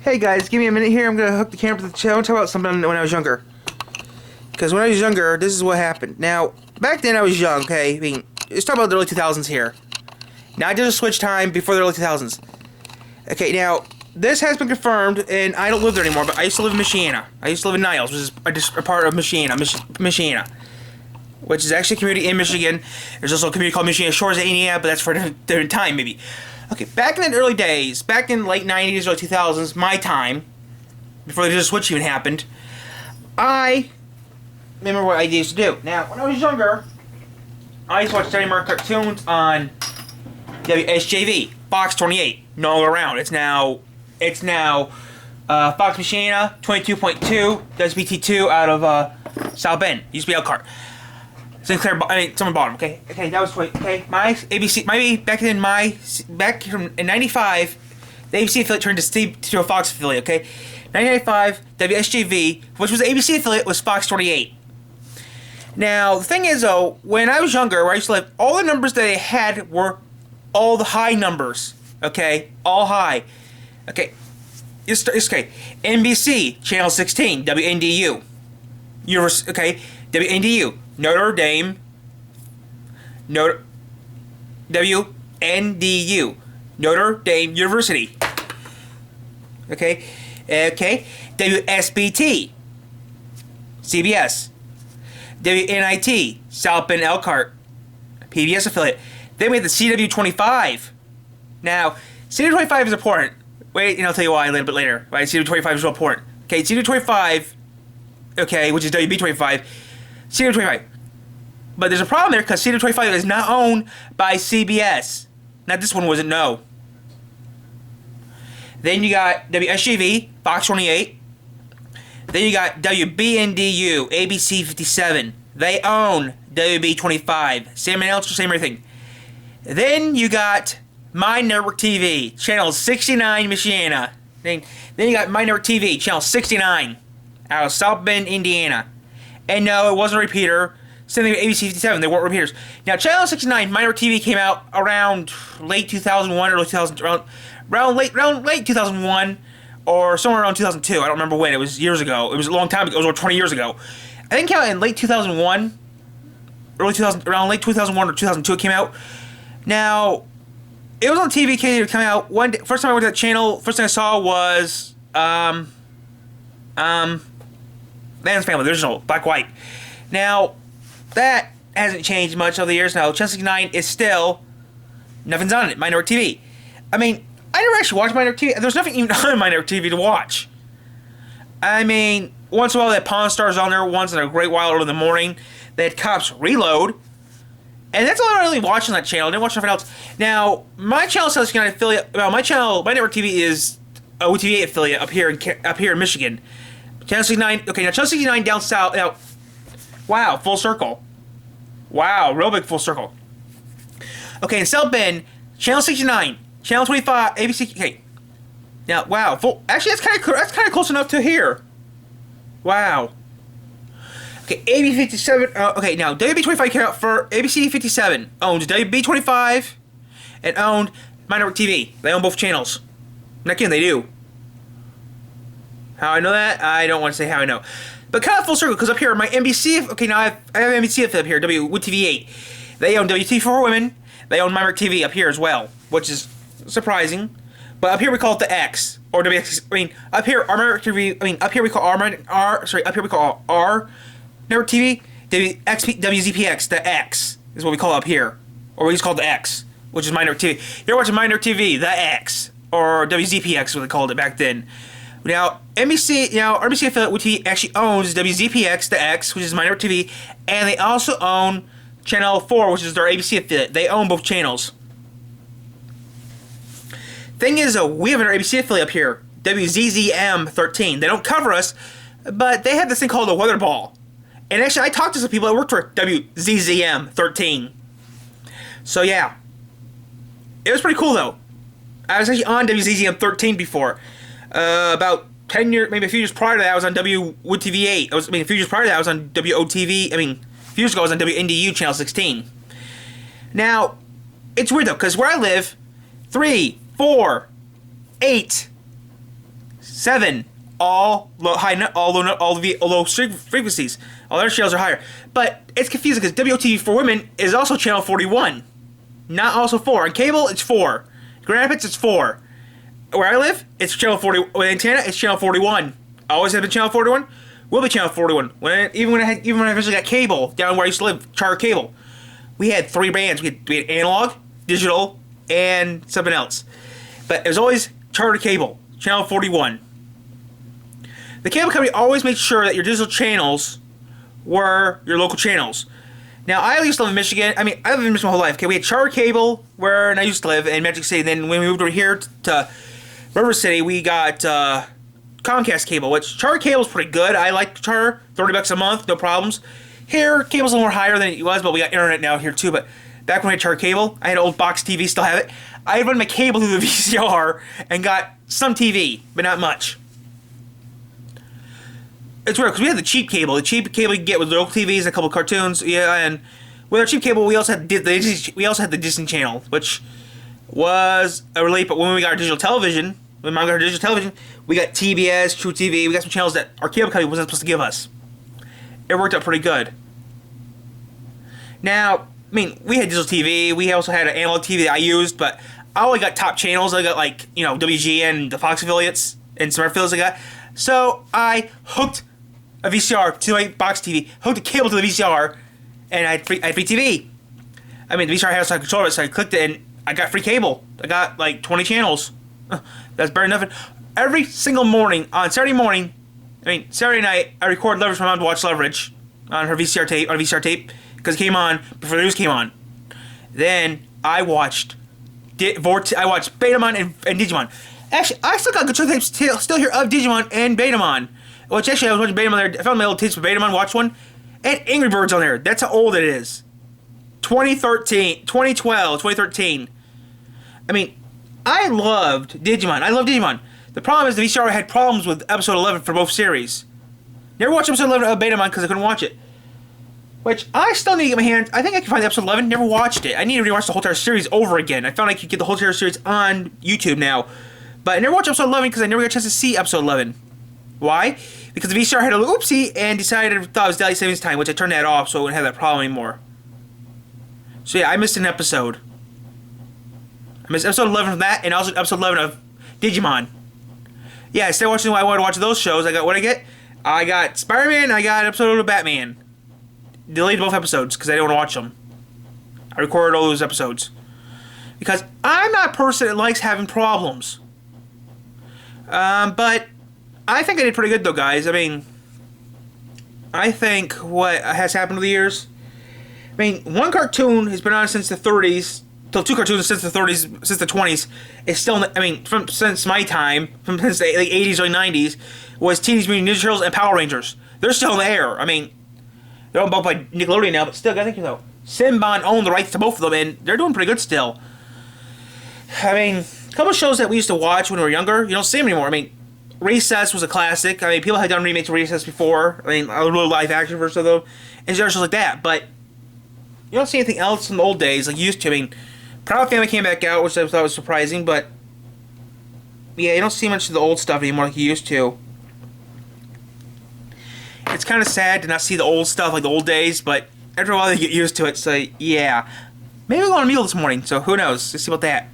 Hey guys, give me a minute here. I'm gonna hook the camera to the channel. I want to talk about something when I was younger. Because when I was younger, this is what happened. Now, back then I was young, okay? I mean, let's talk about the early 2000s here. Now, I did a switch time before the early 2000s. Okay, now, this has been confirmed, and I don't live there anymore, but I used to live in Michiana. I used to live in Niles, which is a part of Michiana, Michiana. Which is actually a community in Michigan. There's also a community called Michiana Shores, Indiana, but that's for a different time, maybe. Okay, back in the early days, back in the late 90s, early 2000s, my time, before the switch even happened, I remember what I used to do. Now, when I was younger, I used to watch Saturday morning cartoons on WSJV, Fox 28, no longer around. It's now Fox Michiana, 22.2, WSBT2 out of South Bend. Used to be Elkhart. Sinclair, someone bought them. Okay, that was okay. My ABC, back in '95, the ABC affiliate turned to a Fox affiliate. Okay, 1995, WSJV, which was the ABC affiliate, was Fox 28. Now the thing is though, when I was younger, where I used to live, all the numbers that they had were all the high numbers. Okay, all high. Okay, it's okay. NBC channel 16, WNDU. Okay, WNDU. Notre Dame, WNDU, Notre Dame University. Okay, WSBT, CBS, WNIT, South Bend Elkhart, PBS affiliate. Then we had the CW25. Now, CW25 is important. Wait, I'll tell you why a little bit later. Right, CW25 is real important. Okay, CW25, okay, which is WB25. CW25. But there's a problem there because CW25 is not owned by CBS. Now this one wasn't, no. Then you got WSJV, Fox 28. Then you got WBNDU, ABC 57. They own WB25. Same announcer, same everything. Then you got My Network TV, channel 69 Michiana. Then you got My Network TV, channel 69 out of South Bend, Indiana. And no, it wasn't a repeater. Same thing with ABC 57, they weren't repeaters. Now, Channel 69, My Network TV came out around late 2001, early 2000, around late 2001, or somewhere around 2002. I don't remember when. It was years ago. It was a long time ago. It was over 20 years ago. I think it came out in late 2001, around late 2001 or 2002 it came out. Now, it was on TV, it was coming out one day. First time I went to that channel, first thing I saw was, Man's Family, the original, black, white. Now, that hasn't changed much over the years now. Channel 69 is still, nothing's on it, My Network TV. I mean, I never actually watched My Network TV. There's nothing even on My Network TV to watch. I mean, once in a while they had Pawn Stars on there, once in a great while early in the morning. They had Cops Reload. And that's all I really watched on that channel. I didn't watch nothing else. Now, my channel 69 affiliate, well, my Network TV is a WTVA affiliate up here in Michigan. Channel 69, okay, now Channel 69 down south, now, wow, full circle. Wow, real big full circle. Okay, in South Bend, Channel 69, Channel 25, ABC, okay. Now, wow, actually, that's kind of close enough to here. Wow. Okay, AB 57, okay, now, WB25 came out for, ABC 57 owns WB25 and owned My Network TV. They own both channels. Not kidding, they do. How I know that? I don't want to say how I know. But kind of full circle, because up here, my NBC, okay, now I have NBC up here, WTV8. They own WT for Women. They own My Network TV up here as well, which is surprising. But up here we call it the X, or WX, up here, our Network TV, up here we call our Network TV, WZPX, the X, is what we call it up here. Or we just call it the X, which is My Network TV. You're watching My Network TV, the X, or WZPX, what they called it back then. Now, RBC affiliate, which he actually owns, WZPX, the X, which is My Network TV, and they also own Channel 4, which is their ABC affiliate. They own both channels. Thing is, we have an ABC affiliate up here, WZZM 13. They don't cover us, but they have this thing called a weather ball. And actually, I talked to some people that worked for WZZM 13. So, yeah. It was pretty cool, though. I was actually on WZZM 13 before. About 10 years, maybe a few years prior to that, I was on WTV8. A few years prior to that, a few years ago, I was on WNDU Channel 16. Now, it's weird, though, because where I live, 3, 4, 8, 7 all low frequencies. All their channels are higher. But it's confusing because WOTV for women is also channel 41, not also 4. On cable, it's 4. Grand Rapids, it's 4. Where I live, it's channel 40. With antenna, it's channel 41. Always have been channel 41. Will be channel 41. Even when I eventually got cable down where I used to live, Charter Cable, we had 3 bands. We had analog, digital, and something else. But it was always Charter Cable, channel 41. The cable company always made sure that your digital channels were your local channels. Now, I used to live in Michigan. I mean, I lived in Michigan my whole life. Okay, we had Charter Cable where I used to live in Magic City. Then when we moved over here to River City, we got Comcast Cable, which Charter Cable is pretty good. I like Charter, $30 a month, no problems. Here, cable's a little more higher than it was, but we got internet now here too. But back when I had Charter Cable, I had an old box TV, still have it. I run my cable through the VCR and got some TV, but not much. It's weird because we had the cheap cable. The cheap cable you can get with local TVs and a couple of cartoons. Yeah, and with our cheap cable, we also had the Disney Channel, which was a relief. But when we got our digital television, we got TBS, True TV. We got some channels that our cable company wasn't supposed to give us. It worked out pretty good. Now, I mean, we had digital TV. We also had an analog TV that I used, but I only got top channels. I got WGN, the Fox affiliates, and some affiliates I got. So I hooked a VCR to my box TV, hooked a cable to the VCR, and I had free TV. I mean, the VCR had a controller, so I clicked it, and I got free cable. I got like 20 channels. That's better than nothing. Every single morning, on Saturday night, I record Leverage for my mom to watch Leverage on her VCR tape, because it came on before the news came on. Then I watched Betamon and Digimon. Actually, I still got good tapes still here of Digimon and Betamon. Which actually, I was watching Betamon there. I found my old tapes for Betamon, watched one. And Angry Birds on there. That's how old it is. 2012, 2013. I mean, I loved Digimon. The problem is the VCR had problems with episode 11 for both series. Never watched episode 11 of Betamon because I couldn't watch it. Which I still need to get my hands. I think I can find episode 11. Never watched it. I need to rewatch the whole entire series over again. I found I could get the whole entire series on YouTube now. But I never watched episode 11 because I never got a chance to see episode 11. Why? Because the VCR had a little oopsie and thought it was daylight savings time, which I turned that off so I wouldn't have that problem anymore. So yeah, I missed an episode. I missed episode 11 of that and also episode 11 of Digimon. Yeah, instead of watching I wanted to watch those shows, I got Spider-Man, I got an episode of Batman. Deleted both episodes because I didn't want to watch them. I recorded all those episodes. Because I'm not a person that likes having problems. But I think I did pretty good though, guys. I mean, I think what has happened over the years. I mean, one cartoon has been on since the 30s. Till 2 cartoons since the 30s, since the 20s. It's still, since my time, since the late 80s, early 90s, was Teenage Mutant Ninja Turtles and Power Rangers. They're still in the air. I mean, they're owned both by Nickelodeon now, but still, I think Sinbon owned the rights to both of them, and they're doing pretty good still. I mean, a couple of shows that we used to watch when we were younger, you don't see them anymore. I mean, Recess was a classic. I mean, people had done remakes of Recess before. I mean, a little live action version of them, and shows like that. But you don't see anything else in the old days like you used to. I mean, Proud Family came back out, which I thought was surprising, but yeah, you don't see much of the old stuff anymore like you used to. It's kind of sad to not see the old stuff like the old days, but after a while you get used to it. So yeah, maybe I'll go on a meal this morning. So who knows? Let's see about that.